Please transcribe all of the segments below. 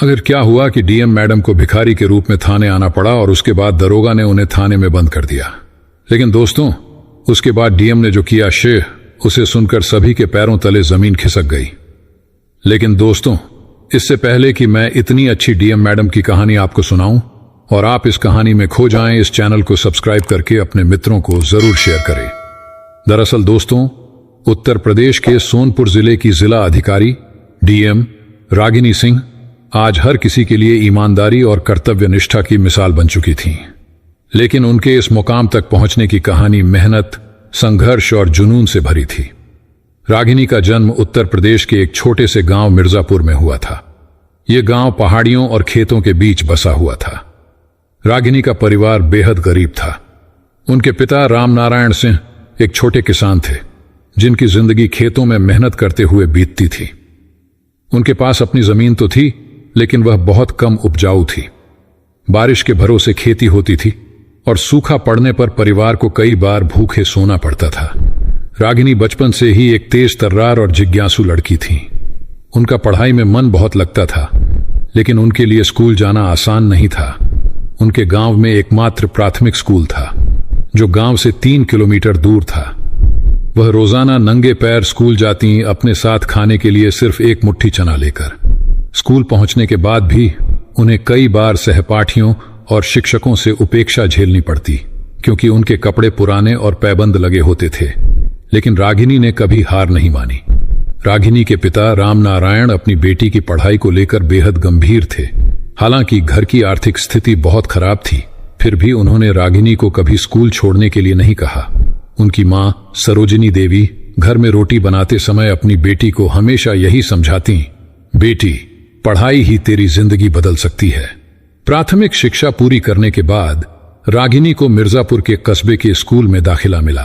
आखिर क्या हुआ कि डीएम मैडम को भिखारी के रूप में थाने आना पड़ा और उसके बाद दरोगा ने उन्हें थाने में बंद कर दिया। लेकिन दोस्तों, उसके बाद डीएम ने जो किया उसे सुनकर सभी के पैरों तले जमीन खिसक गई। लेकिन दोस्तों, इससे पहले कि मैं इतनी अच्छी डीएम मैडम की कहानी आपको सुनाऊं और आप इस कहानी में खो जाएं, इस चैनल को सब्सक्राइब करके अपने मित्रों को जरूर शेयर करें। दरअसल दोस्तों, उत्तर प्रदेश के सोनपुर जिले की जिला अधिकारी डीएम रागिनी सिंह आज हर किसी के लिए ईमानदारी और कर्तव्य निष्ठा की मिसाल बन चुकी थीं। लेकिन उनके इस मुकाम तक पहुंचने की कहानी मेहनत, संघर्ष और जुनून से भरी थी। रागिनी का जन्म उत्तर प्रदेश के एक छोटे से गांव मिर्जापुर में हुआ था। यह गांव पहाड़ियों और खेतों के बीच बसा हुआ था। रागिनी का परिवार बेहद गरीब था। उनके पिता रामनारायण सिंह एक छोटे किसान थे, जिनकी जिंदगी खेतों में मेहनत करते हुए बीतती थी। उनके पास अपनी जमीन तो थी, लेकिन वह बहुत कम उपजाऊ थी। बारिश के भरोसे खेती होती थी और सूखा पड़ने पर परिवार को कई बार भूखे सोना पड़ता था। रागिनी बचपन से ही एक तेज तर्रार और जिज्ञासु लड़की थी। उनका पढ़ाई में मन बहुत लगता था, लेकिन उनके लिए स्कूल जाना आसान नहीं था। उनके गांव में एकमात्र प्राथमिक स्कूल था, जो गांव से 3 किलोमीटर दूर था। वह रोजाना नंगे पैर स्कूल जाती, अपने साथ खाने के लिए सिर्फ एक मुट्ठी चना लेकर। स्कूल पहुंचने के बाद भी उन्हें कई बार सहपाठियों और शिक्षकों से उपेक्षा झेलनी पड़ती, क्योंकि उनके कपड़े पुराने और पैबंद लगे होते थे। लेकिन रागिनी ने कभी हार नहीं मानी। रागिनी के पिता रामनारायण अपनी बेटी की पढ़ाई को लेकर बेहद गंभीर थे। हालांकि घर की आर्थिक स्थिति बहुत खराब थी, फिर भी उन्होंने रागिनी को कभी स्कूल छोड़ने के लिए नहीं कहा। उनकी मां सरोजिनी देवी घर में रोटी बनाते समय अपनी बेटी को हमेशा यही समझाती, बेटी, पढ़ाई ही तेरी जिंदगी बदल सकती है। प्राथमिक शिक्षा पूरी करने के बाद रागिनी को मिर्जापुर के कस्बे के स्कूल में दाखिला मिला।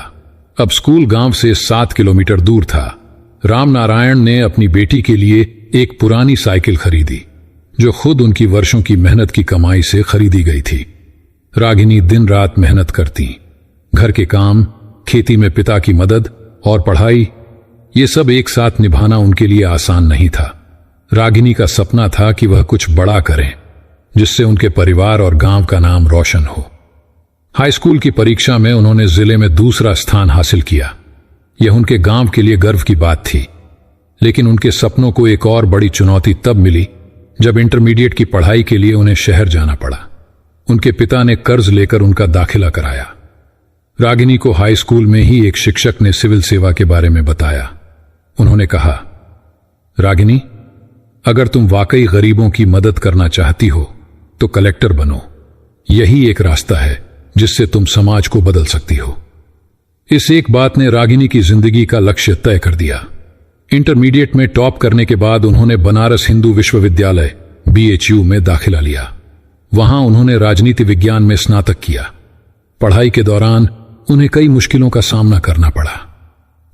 अब स्कूल गांव से 7 किलोमीटर दूर था। रामनारायण ने अपनी बेटी के लिए एक पुरानी साइकिल खरीदी, जो खुद उनकी वर्षों की मेहनत की कमाई से खरीदी गई थी। रागिनी दिन रात मेहनत करती। घर के काम, खेती में पिता की मदद और पढ़ाई, ये सब एक साथ निभाना उनके लिए आसान नहीं था। रागिनी का सपना था कि वह कुछ बड़ा करें, जिससे उनके परिवार और गांव का नाम रोशन हो। हाई स्कूल की परीक्षा में उन्होंने जिले में दूसरा स्थान हासिल किया। यह उनके गांव के लिए गर्व की बात थी। लेकिन उनके सपनों को एक और बड़ी चुनौती तब मिली जब इंटरमीडिएट की पढ़ाई के लिए उन्हें शहर जाना पड़ा। उनके पिता ने कर्ज लेकर उनका दाखिला कराया। रागिनी को हाई स्कूल में ही एक शिक्षक ने सिविल सेवा के बारे में बताया। उन्होंने कहा, रागिनी, अगर तुम वाकई गरीबों की मदद करना चाहती हो तो कलेक्टर बनो। यही एक रास्ता है जिससे तुम समाज को बदल सकती हो। इस एक बात ने रागिनी की जिंदगी का लक्ष्य तय कर दिया। इंटरमीडिएट में टॉप करने के बाद उन्होंने बनारस हिंदू विश्वविद्यालय BHU में दाखिला लिया। वहां उन्होंने राजनीति विज्ञान में स्नातक किया। पढ़ाई के दौरान उन्हें कई मुश्किलों का सामना करना पड़ा।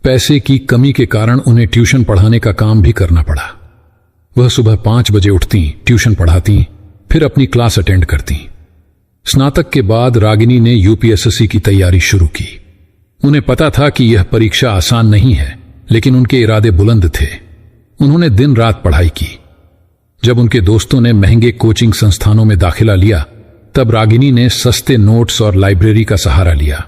पैसे की कमी के कारण उन्हें ट्यूशन पढ़ाने का काम भी करना पड़ा। वह सुबह 5 बजे उठती, ट्यूशन पढ़ाती, फिर अपनी क्लास अटेंड करती। स्नातक के बाद रागिनी ने UPSSC की तैयारी शुरू की। उन्हें पता था कि यह परीक्षा आसान नहीं है, लेकिन उनके इरादे बुलंद थे। उन्होंने दिन रात पढ़ाई की। जब उनके दोस्तों ने महंगे कोचिंग संस्थानों में दाखिला लिया, तब रागिनी ने सस्ते नोट्स और लाइब्रेरी का सहारा लिया।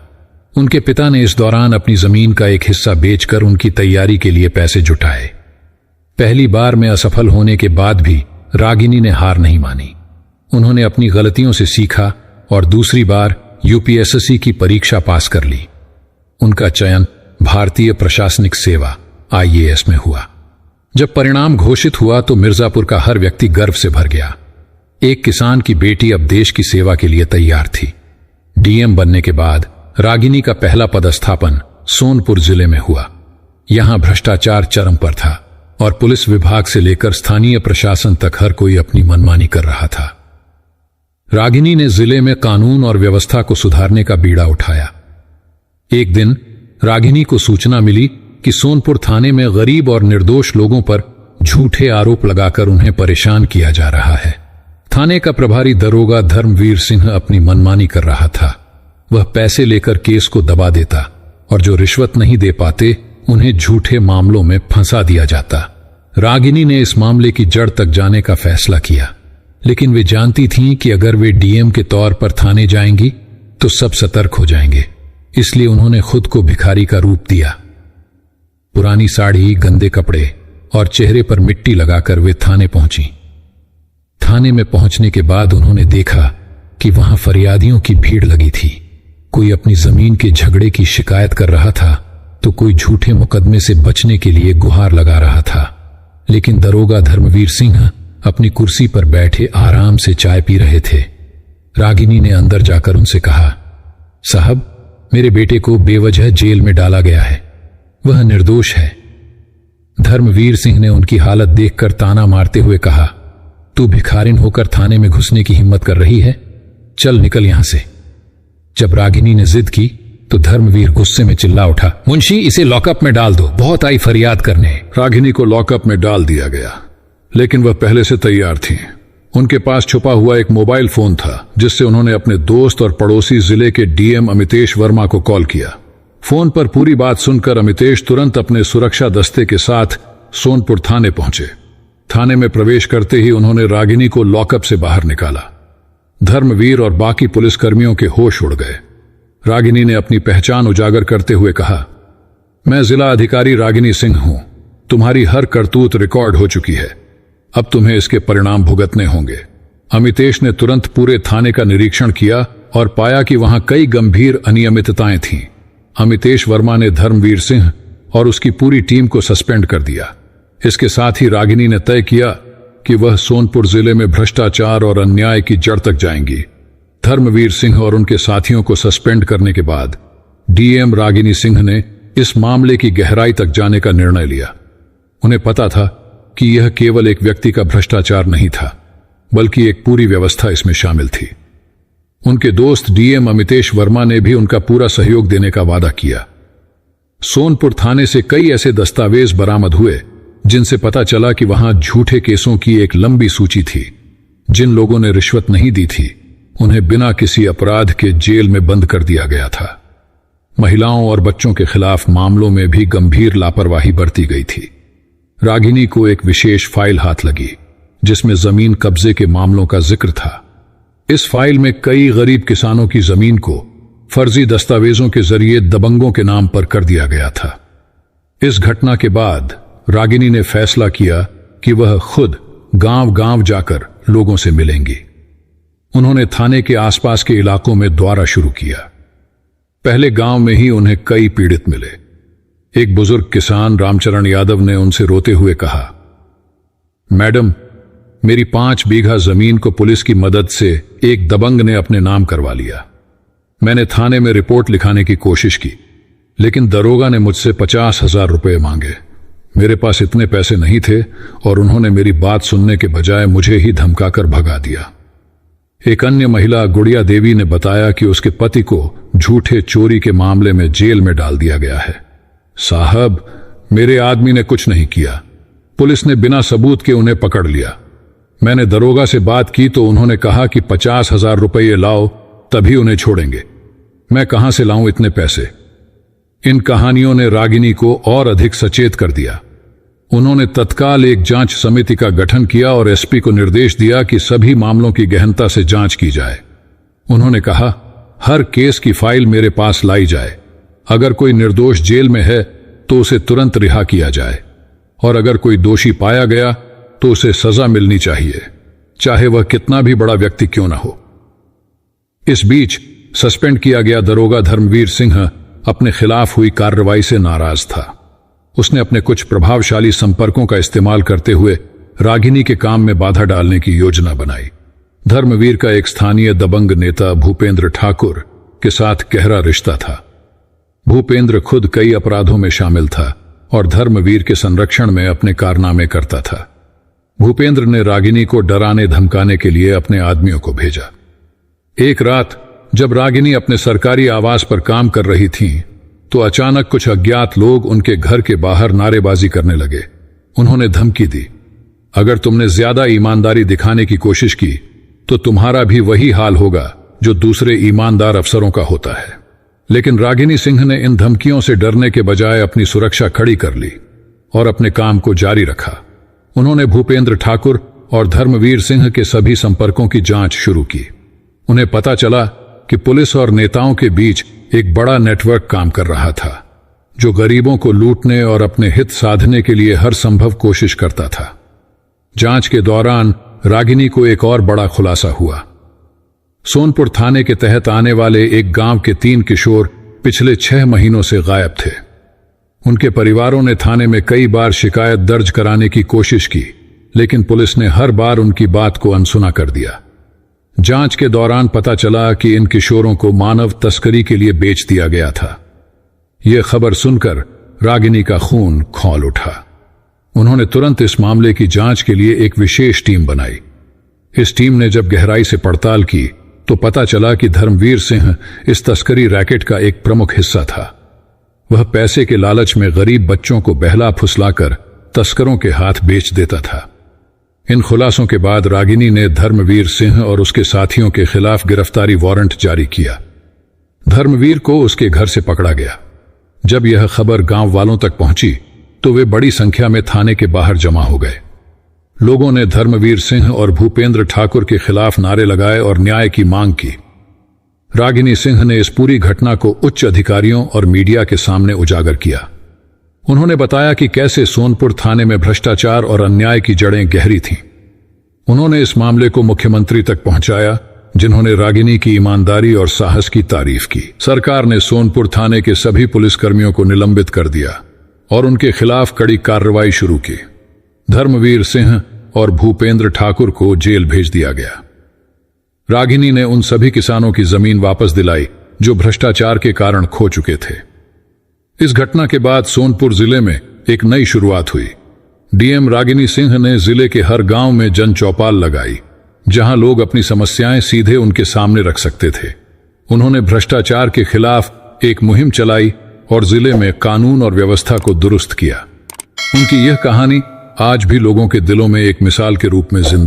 उनके पिता ने इस दौरान अपनी जमीन का एक हिस्सा बेचकर उनकी तैयारी के लिए पैसे जुटाए। पहली बार में असफल होने के बाद भी रागिनी ने हार नहीं मानी। उन्होंने अपनी गलतियों से सीखा और दूसरी बार UPSSC की परीक्षा पास कर ली। उनका चयन भारतीय प्रशासनिक सेवा IAS में हुआ। जब परिणाम घोषित हुआ तो मिर्जापुर का हर व्यक्ति गर्व से भर गया। एक किसान की बेटी अब देश की सेवा के लिए तैयार थी। DM बनने के बाद रागिनी का पहला पदस्थापन सोनपुर जिले में हुआ। यहां भ्रष्टाचार चरम पर था और पुलिस विभाग से लेकर स्थानीय प्रशासन तक हर कोई अपनी मनमानी कर रहा था। रागिनी ने जिले में कानून और व्यवस्था को सुधारने का बीड़ा उठाया। एक दिन रागिनी को सूचना मिली कि सोनपुर थाने में गरीब और निर्दोष लोगों पर झूठे आरोप लगाकर उन्हें परेशान किया जा रहा है। थाने का प्रभारी दरोगा धर्मवीर सिंह अपनी मनमानी कर रहा था। वह पैसे लेकर केस को दबा देता और जो रिश्वत नहीं दे पाते उन्हें झूठे मामलों में फंसा दिया जाता। रागिनी ने इस मामले की जड़ तक जाने का फैसला किया। लेकिन वे जानती थीं कि अगर वे डीएम के तौर पर थाने जाएंगी तो सब सतर्क हो जाएंगे। इसलिए उन्होंने खुद को भिखारी का रूप दिया। पुरानी साड़ी, गंदे कपड़े और चेहरे पर मिट्टी लगाकर वे थाने पहुंची। थाने में पहुंचने के बाद उन्होंने देखा कि वहां फरियादियों की भीड़ लगी थी। कोई अपनी जमीन के झगड़े की शिकायत कर रहा था तो कोई झूठे मुकदमे से बचने के लिए गुहार लगा रहा था। लेकिन दरोगा धर्मवीर सिंह अपनी कुर्सी पर बैठे आराम से चाय पी रहे थे। रागिनी ने अंदर जाकर उनसे कहा, साहब, मेरे बेटे को बेवजह जेल में डाला गया है, वह निर्दोष है। धर्मवीर सिंह ने उनकी हालत देखकर ताना मारते हुए कहा, तू भिखारिन होकर थाने में घुसने की हिम्मत कर रही है? चल निकल यहां से। जब रागिनी ने जिद की तो धर्मवीर गुस्से में चिल्ला उठा, मुंशी, इसे लॉकअप में डाल दो, बहुत आई फरियाद करने। रागिनी को लॉकअप में डाल दिया गया, लेकिन वह पहले से तैयार थीं। उनके पास छुपा हुआ एक मोबाइल फोन था जिससे उन्होंने अपने दोस्त और पड़ोसी जिले के डीएम अमितेश वर्मा को कॉल किया। फोन पर पूरी बात सुनकर अमितेश तुरंत अपने सुरक्षा दस्ते के साथ सोनपुर थाने पहुंचे। थाने में प्रवेश करते ही उन्होंने रागिनी को लॉकअप से बाहर निकाला। धर्मवीर और बाकी पुलिसकर्मियों के होश उड़ गए। रागिनी ने अपनी पहचान उजागर करते हुए कहा, मैं जिला अधिकारी रागिनी सिंह हूं। तुम्हारी हर करतूत रिकॉर्ड हो चुकी है, अब तुम्हें इसके परिणाम भुगतने होंगे। अमितेश ने तुरंत पूरे थाने का निरीक्षण किया और पाया कि वहां कई गंभीर अनियमितताएं थीं। अमितेश वर्मा ने धर्मवीर सिंह और उसकी पूरी टीम को सस्पेंड कर दिया। इसके साथ ही रागिनी ने तय किया कि वह सोनपुर जिले में भ्रष्टाचार और अन्याय की जड़ तक जाएंगी। धर्मवीर सिंह और उनके साथियों को सस्पेंड करने के बाद डीएम रागिनी सिंह ने इस मामले की गहराई तक जाने का निर्णय लिया। उन्हें पता था कि यह केवल एक व्यक्ति का भ्रष्टाचार नहीं था, बल्कि एक पूरी व्यवस्था इसमें शामिल थी। उनके दोस्त डीएम अमितेश वर्मा ने भी उनका पूरा सहयोग देने का वादा किया। सोनपुर थाने से कई ऐसे दस्तावेज बरामद हुए जिनसे पता चला कि वहां झूठे केसों की एक लंबी सूची थी। जिन लोगों ने रिश्वत नहीं दी थी उन्हें बिना किसी अपराध के जेल में बंद कर दिया गया था। महिलाओं और बच्चों के खिलाफ मामलों में भी गंभीर लापरवाही बरती गई थी। रागिनी को एक विशेष फाइल हाथ लगी जिसमें जमीन कब्जे के मामलों का जिक्र था। इस फाइल में कई गरीब किसानों की जमीन को फर्जी दस्तावेजों के जरिए दबंगों के नाम पर कर दिया गया था। इस घटना के बाद रागिनी ने फैसला किया कि वह खुद गांव-गांव जाकर लोगों से मिलेंगी। उन्होंने थाने के आसपास के इलाकों में दौरा शुरू किया। पहले गांव में ही उन्हें कई पीड़ित मिले। एक बुजुर्ग किसान रामचरण यादव ने उनसे रोते हुए कहा, मैडम, मेरी 5 बीघा जमीन को पुलिस की मदद से एक दबंग ने अपने नाम करवा लिया। मैंने थाने में रिपोर्ट लिखाने की कोशिश की, लेकिन दरोगा ने मुझसे 50,000 रुपए मांगे। मेरे पास इतने पैसे नहीं थे और उन्होंने मेरी बात सुनने के बजाय मुझे ही धमकाकर भगा दिया। एक अन्य महिला गुड़िया देवी ने बताया कि उसके पति को झूठे चोरी के मामले में जेल में डाल दिया गया है। साहब, मेरे आदमी ने कुछ नहीं किया। पुलिस ने बिना सबूत के उन्हें पकड़ लिया। मैंने दरोगा से बात की तो उन्होंने कहा कि 50,000 रुपये लाओ तभी उन्हें छोड़ेंगे। मैं कहां से लाऊं इतने पैसे? इन कहानियों ने रागिनी को और अधिक सचेत कर दिया। उन्होंने तत्काल एक जांच समिति का गठन किया और एसपी को निर्देश दिया कि सभी मामलों की गहनता से जांच की जाए। उन्होंने कहा, हर केस की फाइल मेरे पास लाई जाए। अगर कोई निर्दोष जेल में है तो उसे तुरंत रिहा किया जाए और अगर कोई दोषी पाया गया तो उसे सजा मिलनी चाहिए, चाहे वह कितना भी बड़ा व्यक्ति क्यों न हो। इस बीच सस्पेंड किया गया दरोगा धर्मवीर सिंह अपने खिलाफ हुई कार्रवाई से नाराज था। उसने अपने कुछ प्रभावशाली संपर्कों का इस्तेमाल करते हुए रागिनी के काम में बाधा डालने की योजना बनाई। धर्मवीर का एक स्थानीय दबंग नेता भूपेंद्र ठाकुर के साथ गहरा रिश्ता था। भूपेंद्र खुद कई अपराधों में शामिल था और धर्मवीर के संरक्षण में अपने कारनामे करता था। भूपेंद्र ने रागिनी को डराने धमकाने के लिए अपने आदमियों को भेजा। एक रात जब रागिनी अपने सरकारी आवास पर काम कर रही थीं, तो अचानक कुछ अज्ञात लोग उनके घर के बाहर नारेबाजी करने लगे। उन्होंने धमकी दी, अगर तुमने ज्यादा ईमानदारी दिखाने की कोशिश की तो तुम्हारा भी वही हाल होगा जो दूसरे ईमानदार अफसरों का होता है। लेकिन रागिनी सिंह ने इन धमकियों से डरने के बजाय अपनी सुरक्षा खड़ी कर ली और अपने काम को जारी रखा। उन्होंने भूपेंद्र ठाकुर और धर्मवीर सिंह के सभी संपर्कों की जांच शुरू की। उन्हें पता चला कि पुलिस और नेताओं के बीच एक बड़ा नेटवर्क काम कर रहा था, जो गरीबों को लूटने और अपने हित साधने के लिए हर संभव कोशिश करता था। जांच के दौरान रागिनी को एक और बड़ा खुलासा हुआ। सोनपुर थाने के तहत आने वाले एक गांव के 3 किशोर पिछले 6 महीनों से गायब थे। उनके परिवारों ने थाने में कई बार शिकायत दर्ज कराने की कोशिश की, लेकिन पुलिस ने हर बार उनकी बात को अनसुना कर दिया। जांच के दौरान पता चला कि इन किशोरों को मानव तस्करी के लिए बेच दिया गया था। यह खबर सुनकर रागिनी का खून खौल उठा। उन्होंने तुरंत इस मामले की जांच के लिए एक विशेष टीम बनाई। इस टीम ने जब गहराई से पड़ताल की तो पता चला कि धर्मवीर सिंह इस तस्करी रैकेट का एक प्रमुख हिस्सा था। वह पैसे के लालच में गरीब बच्चों को बहला फुसलाकर तस्करों के हाथ बेच देता था। इन खुलासों के बाद रागिनी ने धर्मवीर सिंह और उसके साथियों के खिलाफ गिरफ्तारी वारंट जारी किया। धर्मवीर को उसके घर से पकड़ा गया। जब यह खबर गांव वालों तक पहुंची तो वे बड़ी संख्या में थाने के बाहर जमा हो गए। लोगों ने धर्मवीर सिंह और भूपेंद्र ठाकुर के खिलाफ नारे लगाए और न्याय की मांग की। रागिनी सिंह ने इस पूरी घटना को उच्च अधिकारियों और मीडिया के सामने उजागर किया। उन्होंने बताया कि कैसे सोनपुर थाने में भ्रष्टाचार और अन्याय की जड़ें गहरी थीं। उन्होंने इस मामले को मुख्यमंत्री तक पहुंचाया, जिन्होंने रागिनी की ईमानदारी और साहस की तारीफ की। सरकार ने सोनपुर थाने के सभी पुलिसकर्मियों को निलंबित कर दिया और उनके खिलाफ कड़ी कार्रवाई शुरू की। धर्मवीर सिंह और भूपेंद्र ठाकुर को जेल भेज दिया गया। रागिनी ने उन सभी किसानों की जमीन वापस दिलाई जो भ्रष्टाचार के कारण खो चुके थे। इस घटना के बाद सोनपुर जिले में एक नई शुरुआत हुई। डीएम रागिनी सिंह ने जिले के हर गांव में जन चौपाल लगाई, जहां लोग अपनी समस्याएं सीधे उनके सामने रख सकते थे। उन्होंने भ्रष्टाचार के खिलाफ एक मुहिम चलाई और जिले में कानून और व्यवस्था को दुरुस्त किया। उनकी यह कहानी आज भी लोगों के दिलों में एक मिसाल के रूप में जिंदा